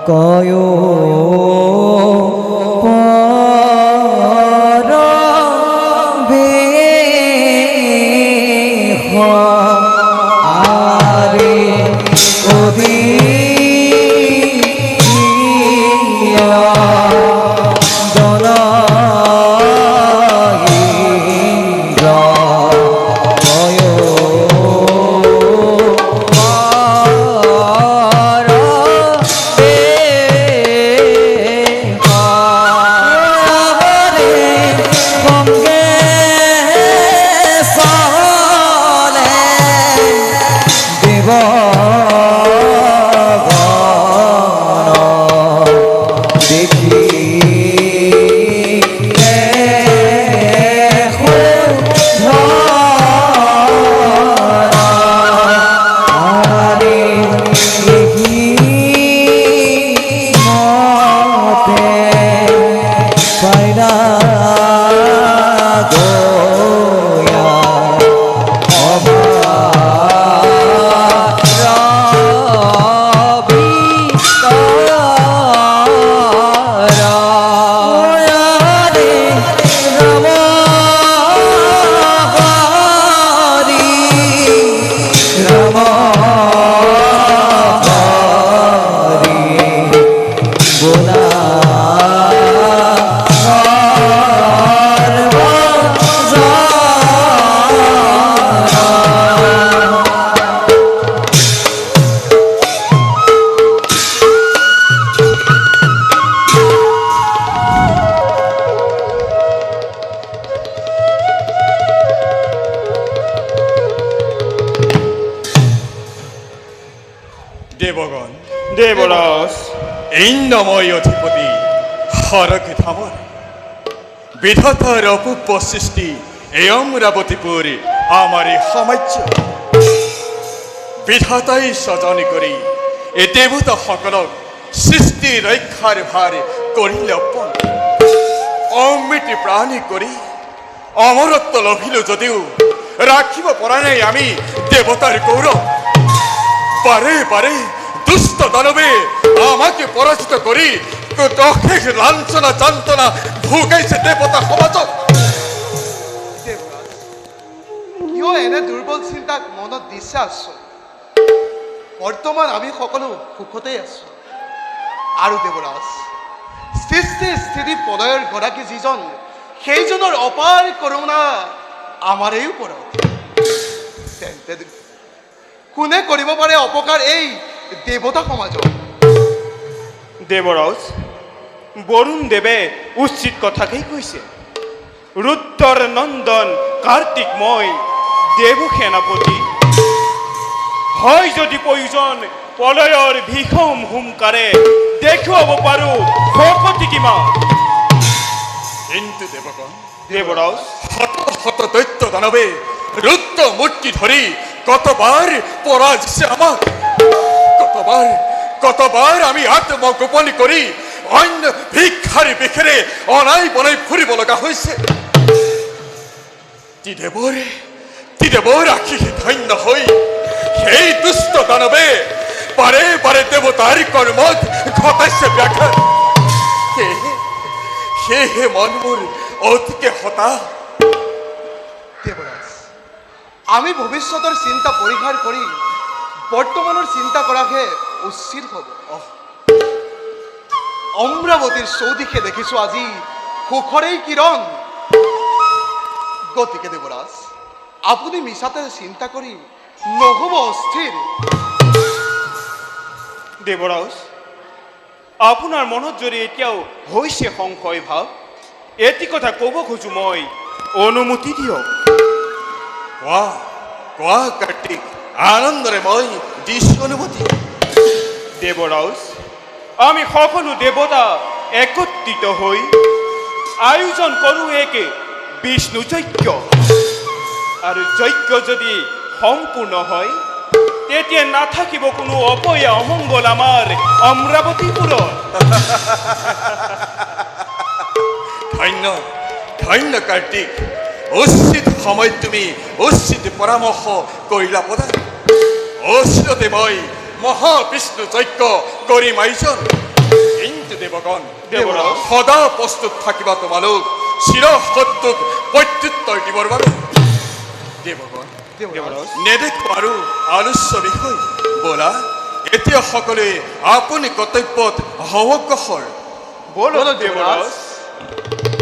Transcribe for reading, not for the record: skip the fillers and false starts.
কয় পরবে আরে ওদিয়া দেবগণ দেবরাজ ইন্দ্রময় অধিপতি হরকে থামর বিধাতার অপূর্ব সৃষ্টি এই অমরাবতীপুরে আমার সাম্রাজ্য বিধাতাই সজনি করি এ দেবতা সকলক সৃষ্টি রক্ষার ভার করিলে অর্পণ অমৃতি প্রাণী করি অমরত্ব লভিল যদিও রাখিব পরা নাই আমি দেবতার গৌরব পারে পারে দুষ্ট দানবে আমাকে পরাজিত করি লাঞ্ছনা যন্ত্রণা ভোগাইছে দেবতা সমাজ কিয় এনে দুৰ্বল চিন্তাক মনত দিছে আছো বৰ্তমান আমি সকলো সুখতেই আছো আৰু দেৱৰাজ সৃষ্টি স্থিতি প্ৰলয়ৰ গৰাকী যিজন সেইজনৰ অপাৰ কৰোণা আমাৰেই ওপৰত কোনে কৰিব পাৰে অপকাৰ এই দেৱতা সমাজত দেৱৰাজ বৰুণ দেৱে উচিত কথাকেই কৈছে ৰুদ্ৰৰ নন্দন কাৰ্তিকময় দেৱ সেনাপতি হয় যদি প্ৰয়োজন প্ৰলয়ৰ ভীষণ হুংকাৰে দেখুৱাব পাৰো শক্তি কিমান কিন্তু দেৱৰাজ শত দৈত্য দানৱে ৰুদ্ৰ মূৰ্তি ধৰি কতবার পরাজিছে আমাক কতবার আমি আত্মগোপন করি অন্য ভিক্ষারি বিখেরে অনাই বনাই ফুরিব লগা হয়েছে তিদেৱৰ আশীষ ধন্য হৈ সেই দুষ্ট দানৱে বাৰে বাৰে দেৱতাৰ কৰ্মত ঘটাইছে ব্যাঘাত সেয়েহে মন মোৰ অতিকে হতাশ দেৱৰাজ আমি ভৱিষ্যতৰ চিন্তা পৰিহাৰ কৰি বৰ্তমানৰ চিন্তা কৰাহে উচিত হ'ব অমৰাৱতীৰ চৌদিশে দেখিছো আজি সুখৰেই কিৰণ গতিকে দেৱৰাজ আপুনি মিছাতে চিন্তা কৰি নহ'ব অস্থিৰ দেৱৰাজ আপোনাৰ মনত যদি এতিয়াও হৈছে সংশয় ভাৱ এটি কথা ক'ব খোজো মই অনুমতি দিয়ক কোৱা কাৰ্তিক আনন্দৰে মই দিছো অনুমতি দেৱৰাজ আমি সকলো দেৱতা একত্ৰিত হৈ আয়োজন কৰোঁ একে বিষ্ণু যজ্ঞ আৰু যজ্ঞ যদি সম্পূৰ্ণ হয় তেতিয়া নাথাকিব কোনো অপয়া অমংগল আমাৰ অমৰাৱতীপুৰত ধন্য ধন্য কাৰ্তিক উচিত সময় তুমি উচিত পৰামৰ্শ কৰিলা প্ৰদান অচিৰতে মই মহাবিষ্ণু যজ্ঞ কৰিম আয়োজন কিন্তু দেৱগণ দেৱৰাজ। সদা প্ৰস্তুত থাকিবা তোমালোক চিৰ সত্যক প্ৰত্যুত্তৰ দিবৰ বাবে দেৱগণ দেৱৰাজ নেদেখো আৰু আলোচ্য বিষয় ব'লা এতিয়া সকলোৱে আপুনি কৰ্তব্যত অগ্ৰসৰ বলো বলো দেৱৰাজ। দেৱৰাজ।